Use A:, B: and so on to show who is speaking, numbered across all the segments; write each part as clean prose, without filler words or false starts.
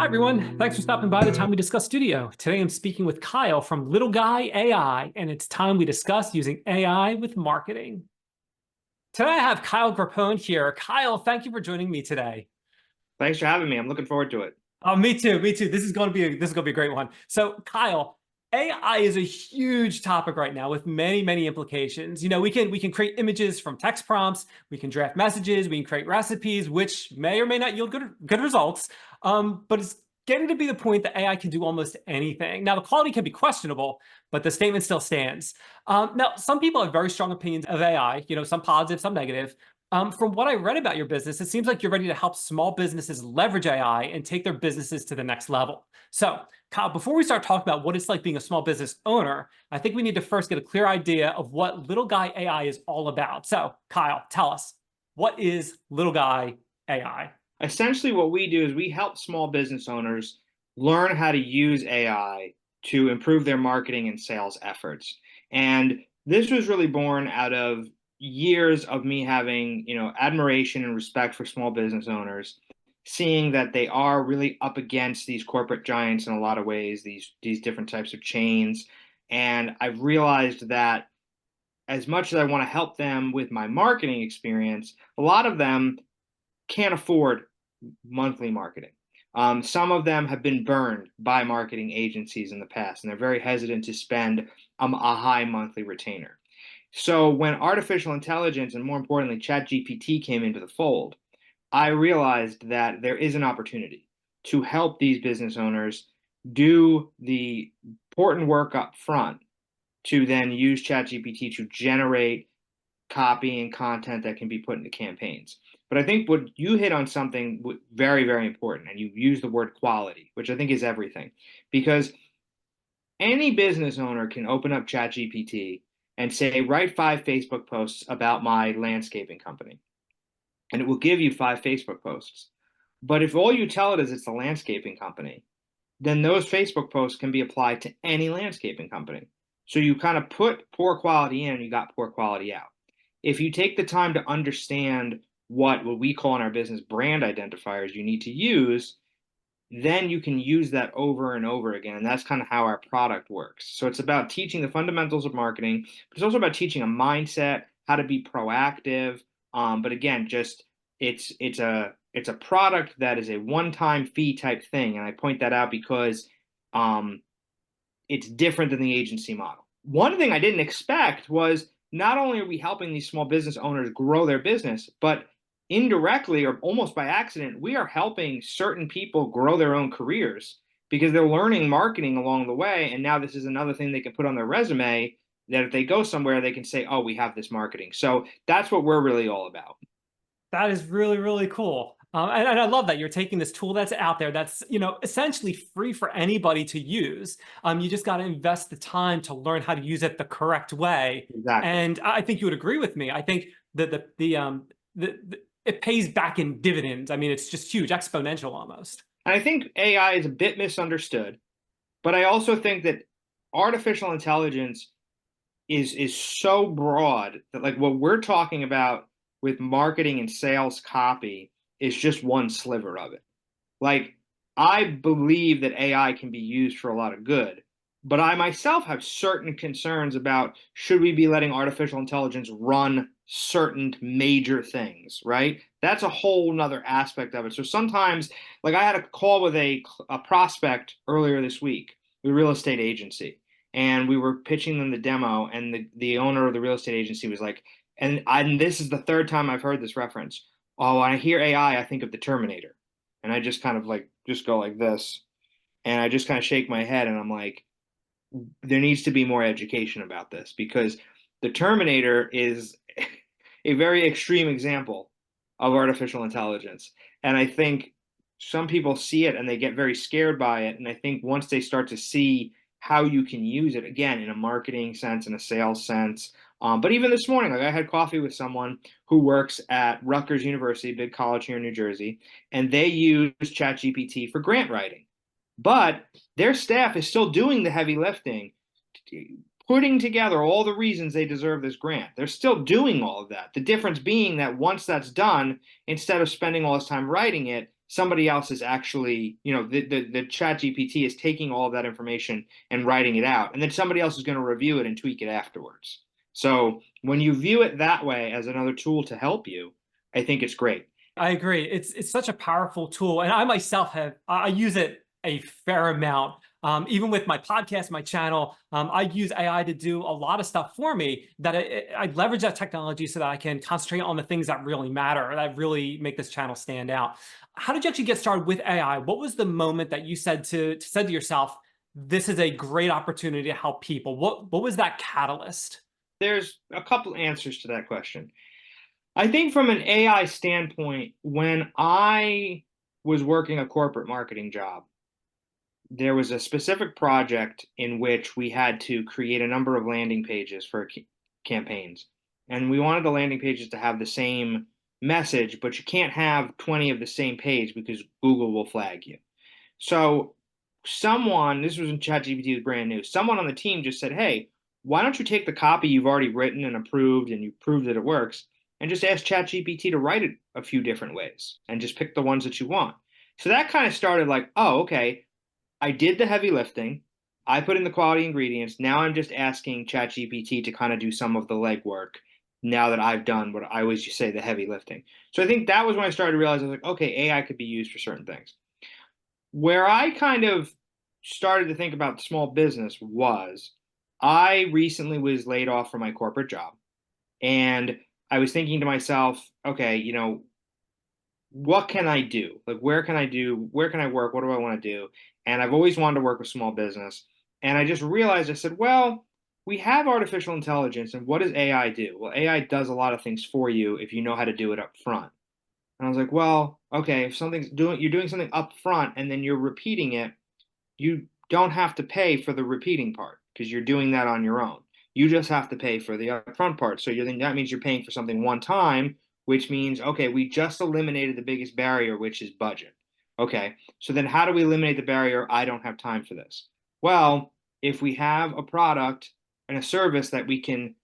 A: Hi, everyone. Thanks for stopping by the Time We Discuss studio. Today I'm speaking with Kyle from Little Guy AI, and it's time we discuss using AI with marketing. Today I have Kyle Grappone here. Kyle, thank you for joining me today.
B: Thanks for having me. I'm looking forward to it.
A: Oh, me too. Me too. This is going to be a great one. So, Kyle, AI is a huge topic right now with many implications. We can create images from text prompts, we can draft messages, we can create recipes, which may or may not yield good results. But it's getting to be the point that AI can do almost anything. Now, the quality can be questionable, but the statement still stands. Now, some people have very strong opinions of AI. Some positive, some negative. From what I read about your business, it seems like you're ready to help small businesses leverage AI and take their businesses to the next level. So, Kyle, before we start talking about what it's like being a small business owner, I think we need to first get a clear idea of what Little Guy AI is all about. So, Kyle, tell us, what is Little Guy AI?
B: Essentially, what we do is we help small business owners learn how to use AI to improve their marketing and sales efforts. And this was really born out of years of me having, admiration and respect for small business owners, seeing that they are really up against these corporate giants in a lot of ways, these different types of chains. And I've realized that as much as I want to help them with my marketing experience, a lot of them can't afford monthly marketing. Some of them have been burned by marketing agencies in the past, and they're very hesitant to spend a high monthly retainer. So when artificial intelligence and more importantly, ChatGPT came into the fold, I realized that there is an opportunity to help these business owners do the important work up front to then use ChatGPT to generate copy and content that can be put into campaigns. But I think what you hit on something very important, and you use the word quality, which I think is everything, because any business owner can open up ChatGPT and say, write 5 Facebook posts about my landscaping company, and it will give you 5 Facebook posts. But if all you tell it is it's a landscaping company, then those Facebook posts can be applied to any landscaping company. So you kind of put poor quality in and you got poor quality out. If you take the time to understand what we call in our business brand identifiers you need to use, then you can use that over and over again. And that's kind of how our product works. So it's about teaching the fundamentals of marketing, but it's also about teaching a mindset, how to be proactive. But again, just it's a product that is a one-time fee type thing. And I point that out because it's different than the agency model. One thing I didn't expect was not only are we helping these small business owners grow their business, but indirectly or almost by accident, we are helping certain people grow their own careers because they're learning marketing along the way. And now this is another thing they can put on their resume that if they go somewhere, they can say, oh, we have this marketing. So that's what we're really all about.
A: That is really cool. And I love that you're taking this tool that's out there that's, essentially free for anybody to use. You just got to invest the time to learn how to use it the correct way.
B: Exactly.
A: And I think you would agree with me. I think that it pays back in dividends. I mean, it's just huge, exponential almost.
B: And I think AI is a bit misunderstood, but I also think that artificial intelligence is so broad that like what we're talking about with marketing and sales copy is just one sliver of it. Like I believe that AI can be used for a lot of good, but I myself have certain concerns about should we be letting artificial intelligence run certain major things, right? That's a whole nother aspect of it. So sometimes, like I had a call with a prospect earlier this week, the real estate agency, and we were pitching them the demo, and the owner of the real estate agency was like, and this is the third time I've heard this reference. Oh, when I hear AI, I think of the Terminator. And I just kind of like just go like this. And I just kind of shake my head and I'm like, there needs to be more education about this because the Terminator is a very extreme example of artificial intelligence. And I think some people see it and they get very scared by it. And I think once they start to see how you can use it, again, in a marketing sense, in a sales sense, but even this morning, like I had coffee with someone who works at Rutgers University, big college here in New Jersey, and they use ChatGPT for grant writing. But their staff is still doing the heavy lifting, putting together all the reasons they deserve this grant. They're still doing all of that. The difference being that once that's done, instead of spending all this time writing it, somebody else is actually, the chat GPT is taking all of that information and writing it out, and then somebody else is going to review it and tweak it afterwards. So when you view it that way as another tool to help you, I think it's great.
A: I agree. It's such a powerful tool, and I myself I use it a fair amount. Even with my podcast, my channel, I use AI to do a lot of stuff for me. That I leverage that technology so that I can concentrate on the things that really matter, that really make this channel stand out. How did you actually get started with AI? What was the moment that you said to yourself, "This is a great opportunity to help people"? What was that catalyst?
B: There's a couple answers to that question. I think from an AI standpoint, when I was working a corporate marketing job, there was a specific project in which we had to create a number of landing pages for campaigns. And we wanted the landing pages to have the same message, but you can't have 20 of the same page because Google will flag you. So this was when ChatGPT was brand new. Someone on the team just said, "Hey, why don't you take the copy you've already written and approved and you proved that it works and just ask ChatGPT to write it a few different ways and just pick the ones that you want." So that kind of started like, oh, okay, I did the heavy lifting. I put in the quality ingredients. Now I'm just asking ChatGPT to kind of do some of the legwork now that I've done what I always say, the heavy lifting. So I think that was when I started to realize I was like, okay, AI could be used for certain things. Where I kind of started to think about small business was I recently was laid off from my corporate job. And I was thinking to myself, okay, what can I do? Like, where can I work? What do I want to do? And I've always wanted to work with small business. And I just realized, I said, well, we have artificial intelligence, and what does AI do? Well, AI does a lot of things for you if you know how to do it up front. And I was like, well, okay, if you're doing something up front and then you're repeating it, you don't have to pay for the repeating part because you're doing that on your own. You just have to pay for the upfront part. So that means you're paying for something one time, which means, okay, we just eliminated the biggest barrier, which is budget. Okay, so then how do we eliminate the barrier? I don't have time for this. Well, if we have a product and a service that we can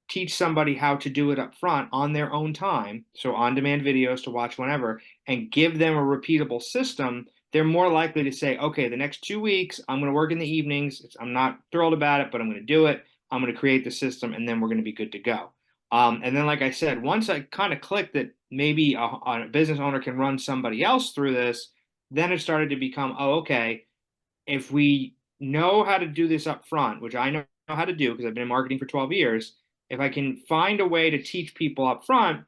B: teach somebody how to do it up front on their own time, so on demand videos to watch whenever, and give them a repeatable system, they're more likely to say, okay, the next 2 weeks, I'm going to work in the evenings. I'm not thrilled about it, but I'm going to do it. I'm going to create the system, and then we're going to be good to go. And then, like I said, once I kind of clicked that maybe a business owner can run somebody else through this, then it started to become, oh, okay, if we know how to do this up front, which I know how to do because I've been in marketing for 12 years, if I can find a way to teach people up front,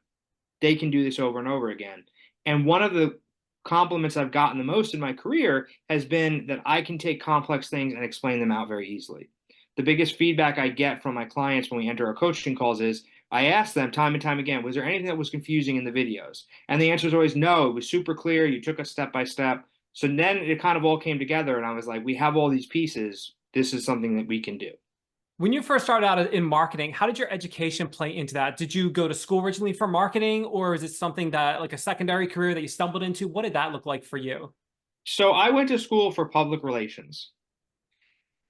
B: they can do this over and over again. And one of the compliments I've gotten the most in my career has been that I can take complex things and explain them out very easily. The biggest feedback I get from my clients when we enter our coaching calls is I ask them time and time again, was there anything that was confusing in the videos? And the answer is always no, it was super clear. You took us step by step. So then it kind of all came together, and I was like, we have all these pieces. This is something that we can do.
A: When you first started out in marketing, how did your education play into that? Did you go to school originally for marketing, or is it something that like a secondary career that you stumbled into? What did that look like for you?
B: So I went to school for public relations.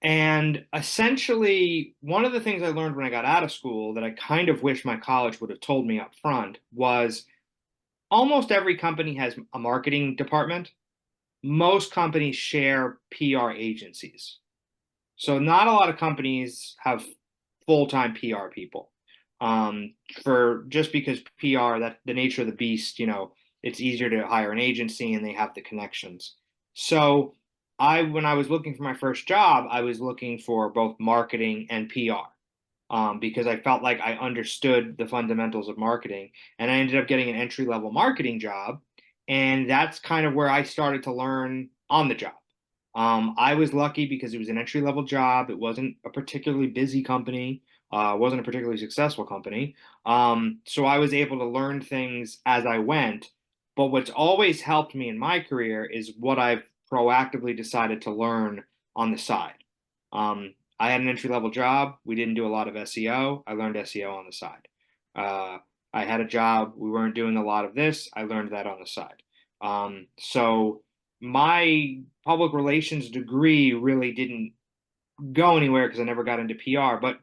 B: And essentially, one of the things I learned when I got out of school that I kind of wish my college would have told me up front was almost every company has a marketing department. Most companies share PR agencies. So not a lot of companies have full-time PR people. For just because PR, that the nature of the beast, it's easier to hire an agency and they have the connections. So when I was looking for my first job, I was looking for both marketing and PR. Because I felt like I understood the fundamentals of marketing, and I ended up getting an entry-level marketing job, and that's kind of where I started to learn on the job. I was lucky because it was an entry-level job. It wasn't a particularly busy company. Wasn't a particularly successful company. So I was able to learn things as I went. But what's always helped me in my career is what I've proactively decided to learn on the side. I had an entry level job. We didn't do a lot of SEO. I learned SEO on the side. Uh, I had a job. We weren't doing a lot of this. I learned that on the side. So my public relations degree really didn't go anywhere because I never got into PR. But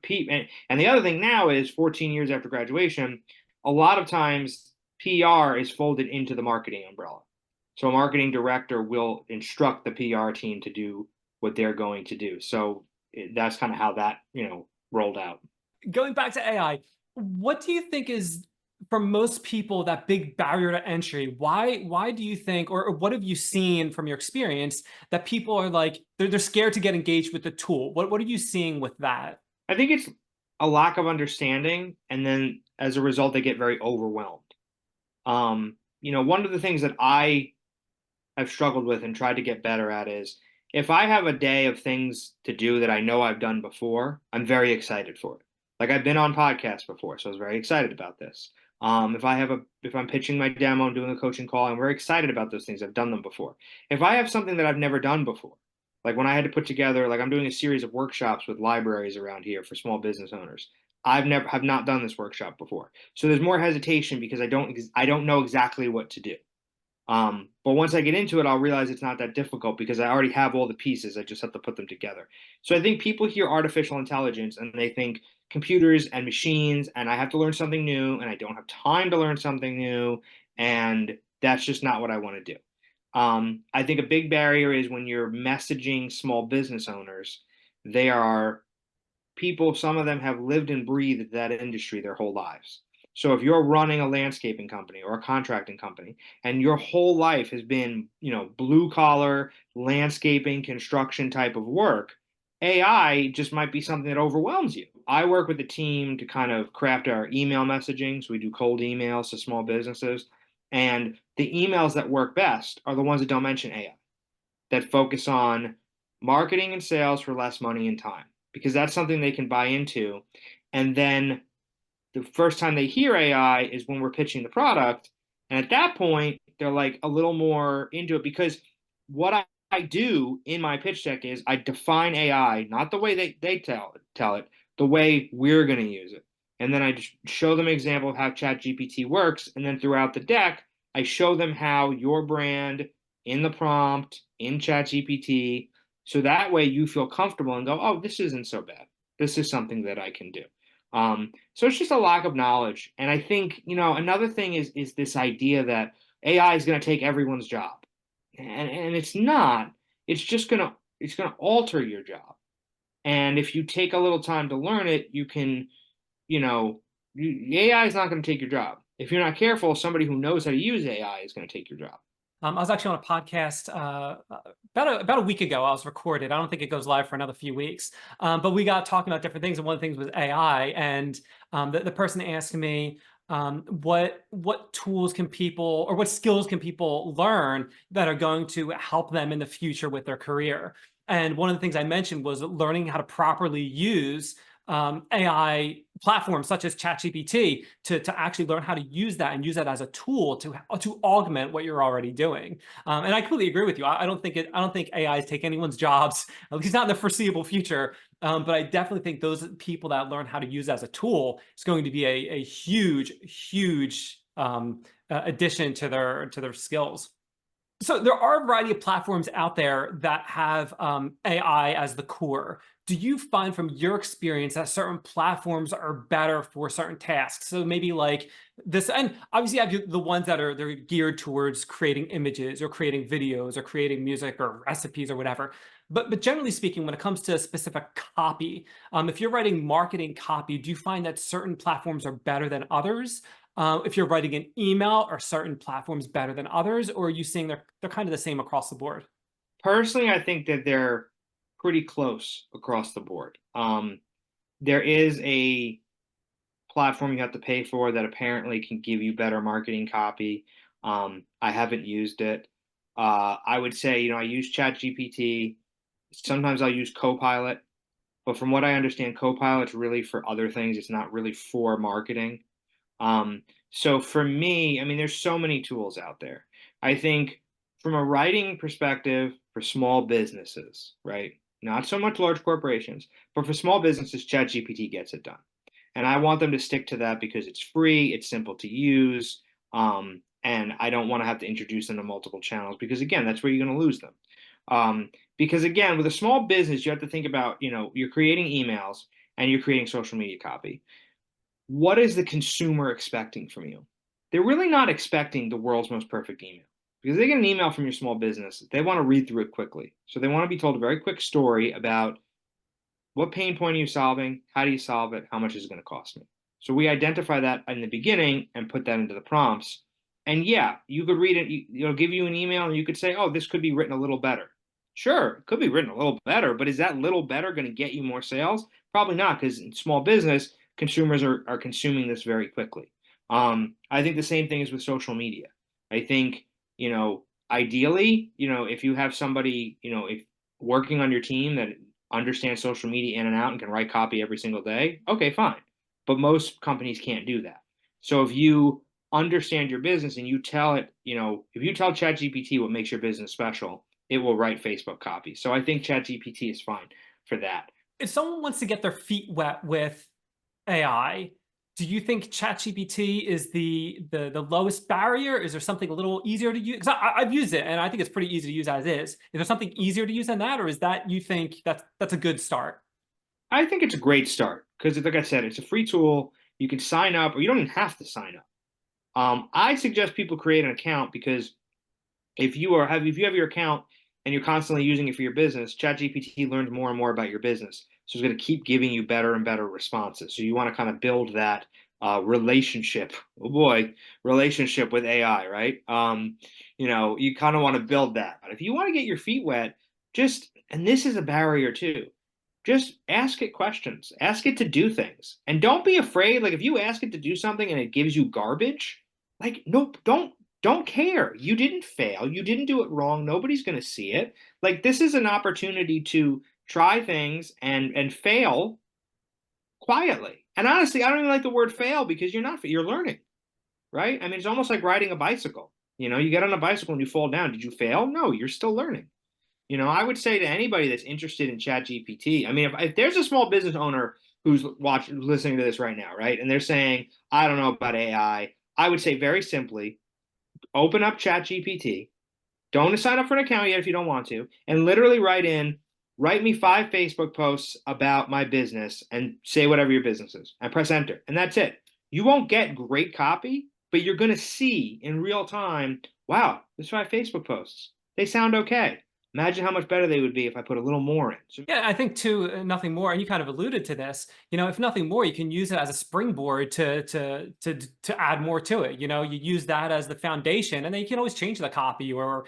B: and the other thing now is 14 years after graduation, a lot of times PR is folded into the marketing umbrella. So a marketing director will instruct the PR team to do what they're going to do. So that's kind of how that, rolled out.
A: Going back to AI, what do you think is for most people that big barrier to entry? Why do you think, or what have you seen from your experience that people are like they're scared to get engaged with the tool? What are you seeing with that?
B: I think it's a lack of understanding, and then as a result, they get very overwhelmed. One of the things that I've struggled with and tried to get better at is if I have a day of things to do that I know I've done before, I'm very excited for it. Like I've been on podcasts before, so I was very excited about this. If I'm pitching my demo and doing a coaching call, I'm very excited about those things. I've done them before. If I have something that I've never done before, like when I had to put together, like I'm doing a series of workshops with libraries around here for small business owners. Have not done this workshop before, so there's more hesitation because I don't know exactly what to do. But once I get into it, I'll realize it's not that difficult because I already have all the pieces. I just have to put them together. So I think people hear artificial intelligence and they think computers and machines, and I have to learn something new, and I don't have time to learn something new, and that's just not what I want to do. I think a big barrier is when you're messaging small business owners, they are people, some of them have lived and breathed that industry their whole lives. So if you're running a landscaping company or a contracting company and your whole life has been, blue collar landscaping construction type of work, AI just might be something that overwhelms you. I work with the team to kind of craft our email messaging. So we do cold emails to small businesses. And the emails that work best are the ones that don't mention AI, that focus on marketing and sales for less money and time, because that's something they can buy into. And then the first time they hear AI is when we're pitching the product. And at that point, they're like a little more into it because what I do in my pitch deck is I define AI, not the way they tell it, the way we're going to use it. And then I just show them an example of how ChatGPT works. And then throughout the deck, I show them how your brand in the prompt, in ChatGPT, so that way you feel comfortable and go, oh, this isn't so bad. This is something that I can do. So it's just a lack of knowledge. And I think, another thing is this idea that AI is going to take everyone's job. And it's not. It's gonna alter your job. And if you take a little time to learn it, you can, AI is not going to take your job. If you're not careful, somebody who knows how to use AI is going to take your job.
A: I was actually on a podcast about a week ago. I was recorded. I don't think it goes live for another few weeks. But we got talking about different things, and one of the things was AI. And the person asked me, what tools can people, or what skills can people learn that are going to help them in the future with their career? And one of the things I mentioned was learning how to properly use AI platforms such as ChatGPT to actually learn how to use that and use that as a tool to augment what you're already doing. And I completely agree with you. I don't think AIs take anyone's jobs, at least not in the foreseeable future. But I definitely think those people that learn how to use it as a tool is going to be a huge addition to their skills. So there are a variety of platforms out there that have AI as the core. Do you find from your experience that certain platforms are better for certain tasks? So maybe like this, and obviously you have the ones that they're geared towards creating images or creating videos or creating music or recipes or whatever. But generally speaking, when it comes to specific copy, if you're writing marketing copy, do you find that certain platforms are better than others? If you're writing an email, are certain platforms better than others, or are you seeing they're kind of the same across the board?
B: Personally, I think that they're pretty close across the board. There is a platform you have to pay for that apparently can give you better marketing copy. I haven't used it. I would say, I use ChatGPT. Sometimes I'll use Copilot, but from what I understand, Copilot's really for other things. It's not really for marketing. So for me, I mean, there's so many tools out there. I think from a writing perspective for small businesses, right? Not so much large corporations, but for small businesses, ChatGPT gets it done. And I want them to stick to that because it's free, it's simple to use, and I don't want to have to introduce them to multiple channels because, again, that's where you're going to lose them. Because, again, with a small business, you have to think about, you're creating emails and you're creating social media copy. What is the consumer expecting from you? They're really not expecting the world's most perfect email. because they get an email from your small business, they want to read through it quickly. So they want to be told a very quick story about what pain point are you solving? How do you solve it? How much is it going to cost me? So we identify that in the beginning and put that into the prompts. And yeah, you could read it, it'll give you an email and you could say, oh, this could be written a little better. Sure, it could be written a little better, but is that little better going to get you more sales? Probably not, because in small business, consumers are consuming this very quickly. I think the same thing is with social media. I think, ideally, if you have somebody, if working on your team that understands social media in and out and can write copy every single day, okay, fine. But most companies can't do that. So if you understand your business and you tell it, if you tell ChatGPT what makes your business special, it will write Facebook copy. So I think ChatGPT is fine for that.
A: If someone wants to get their feet wet with AI, do you think ChatGPT is the lowest barrier? Is there something a little easier to use? Because I've used it and I think it's pretty easy to use as is. Is there something easier to use than that, or is that you think that's a good start?
B: I think it's a great start because, like I said, it's a free tool. You can sign up, or you don't even have to sign up. I suggest people create an account because if you have your account and you're constantly using it for your business, ChatGPT learns more and more about your business. So it's going to keep giving you better and better responses. So you want to kind of build that relationship. Oh boy, relationship with AI, right? You kind of want to build that. But if you want to get your feet wet, and this is a barrier too, just ask it questions. Ask it to do things. And don't be afraid. Like if you ask it to do something and it gives you garbage, like nope, don't care. You didn't fail. You didn't do it wrong. Nobody's going to see it. Like this is an opportunity to try things and fail quietly. And honestly, I don't even like the word fail because you're learning, right? I mean, it's almost like riding a bicycle. You get on a bicycle and you fall down. Did you fail? No, you're still learning. I would say to anybody that's interested in ChatGPT, I mean, if there's a small business owner who's listening to this right now, right, and they're saying, I don't know about AI, I would say very simply, open up ChatGPT. Don't sign up for an account yet if you don't want to, and literally write me 5 Facebook posts about my business and say whatever your business is, and press enter, and that's it. You won't get great copy, but you're going to see in real time, wow, there's 5 Facebook posts. They sound okay. Imagine how much better they would be if I put a little more in. So
A: Yeah, I think too, nothing more, and you kind of alluded to this, if nothing more, you can use it as a springboard to add more to it. You use that as the foundation, and then you can always change the copy or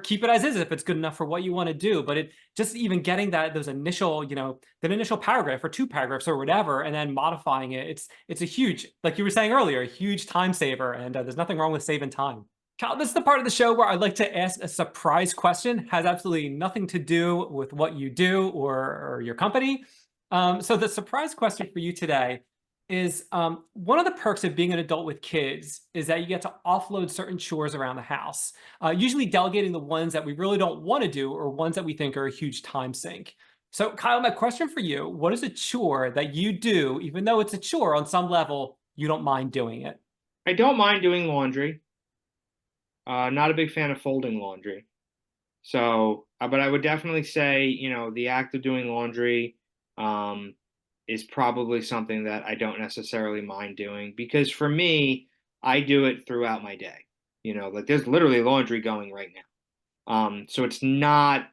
A: keep it as is if it's good enough for what you want to do. But it just even getting those initial, that initial paragraph or 2 paragraphs or whatever, and then modifying it, it's a huge, like you were saying earlier, a huge time saver, and there's nothing wrong with saving time. Kyle, this is the part of the show where I'd like to ask a surprise question. Has absolutely nothing to do with what you do or your company. So the surprise question for you today is one of the perks of being an adult with kids is that you get to offload certain chores around the house, usually delegating the ones that we really don't want to do or ones that we think are a huge time sink. So Kyle, my question for you, what is a chore that you do, even though it's a chore on some level, you don't mind doing it?
B: I don't mind doing laundry. Not a big fan of folding laundry. So, but I would definitely say, the act of doing laundry is probably something that I don't necessarily mind doing because for me, I do it throughout my day. Like there's literally laundry going right now. So it's not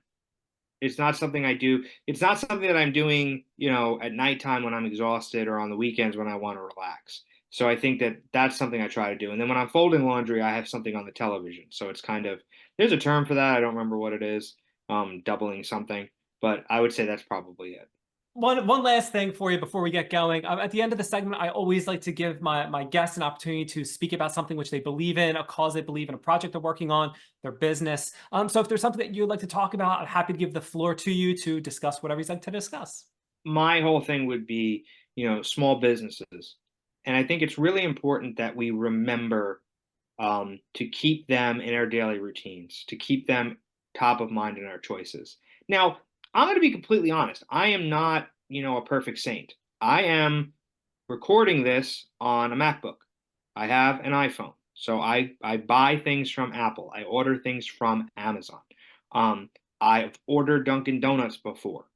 B: something I do. It's not something that I'm doing, at nighttime when I'm exhausted or on the weekends when I want to relax. So I think that that's something I try to do. And then when I'm folding laundry, I have something on the television. So it's kind of, there's a term for that. I don't remember what it is, doubling something, but I would say that's probably it.
A: One last thing for you before we get going. At the end of the segment, I always like to give my guests an opportunity to speak about something which they believe in, a cause they believe in, a project they're working on, their business. So if there's something that you'd like to talk about, I'm happy to give the floor to you to discuss whatever you'd like to discuss.
B: My whole thing would be, small businesses. And I think it's really important that we remember to keep them in our daily routines, to keep them top of mind in our choices. Now, I'm going to be completely honest. I am not, a perfect saint. I am recording this on a MacBook. I have an iPhone. So I buy things from Apple. I order things from Amazon. Um, I've ordered Dunkin' Donuts before.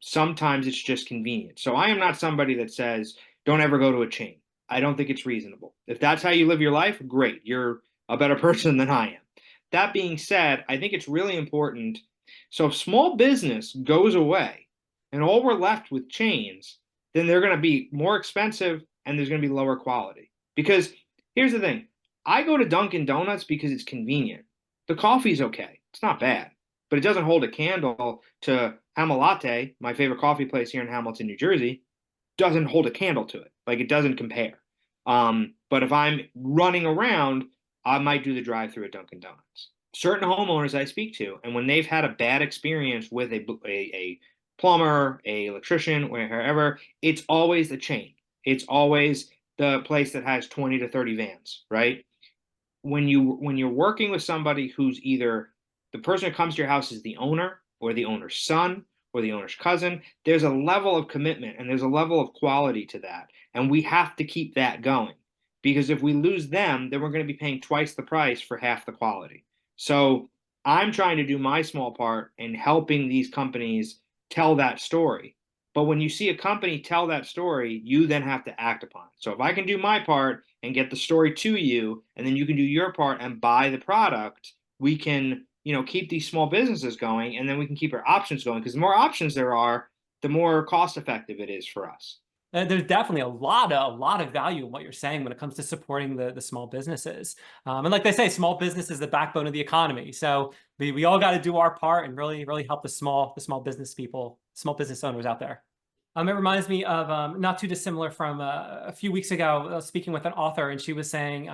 B: Sometimes it's just convenient. So I am not somebody that says, don't ever go to a chain. I don't think it's reasonable. If that's how you live your life, great. You're a better person than I am. that being said, I think it's really important. So if small business goes away and all we're left with chains, then they're going to be more expensive and there's going to be lower quality. Because here's the thing, I go to Dunkin' Donuts because it's convenient. The coffee's okay, it's not bad, but it doesn't hold a candle to Hamalatte, my favorite coffee place here in Hamilton, New Jersey, doesn't hold a candle to it. Like it doesn't compare. But if I'm running around, I might do the drive-through at Dunkin' Donuts. Certain homeowners I speak to, and when they've had a bad experience with a plumber, a electrician, wherever, it's always the chain. It's always the place that has 20 to 30 vans, right? When you're working with somebody who's either the person who comes to your house is the owner or the owner's son or the owner's cousin, there's a level of commitment and there's a level of quality to that. And we have to keep that going because if we lose them, then we're going to be paying twice the price for half the quality. So I'm trying to do my small part in helping these companies tell that story. But when you see a company tell that story, you then have to act upon it. So if I can do my part and get the story to you, and then you can do your part and buy the product, we can, keep these small businesses going, and then we can keep our options going. Because the more options there are, the more cost effective it is for us.
A: There's definitely a lot of value in what you're saying when it comes to supporting the small businesses. And like they say, small business is the backbone of the economy. So we all got to do our part and really help the small business people, small business owners out there. It reminds me of not too dissimilar from a few weeks ago, speaking with an author, and she was saying,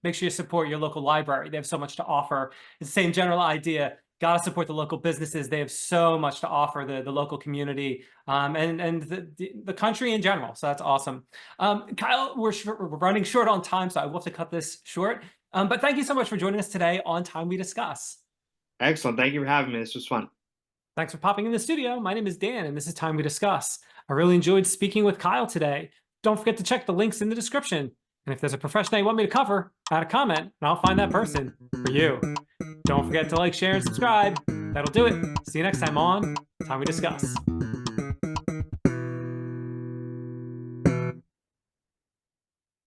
A: make sure you support your local library. They have so much to offer. It's the same general idea. Got to support the local businesses. They have so much to offer the local community and the country in general. So that's awesome. Kyle, we're running short on time, so I will have to cut this short. But thank you so much for joining us today on Time We Discuss.
B: Excellent. Thank you for having me. This was fun.
A: Thanks for popping in the studio. My name is Dan, and this is Time We Discuss. I really enjoyed speaking with Kyle today. Don't forget to check the links in the description. And if there's a professional you want me to cover, add a comment, and I'll find that person for you. Don't forget to like, share, and subscribe. That'll do it. See you next time on Time We Discuss.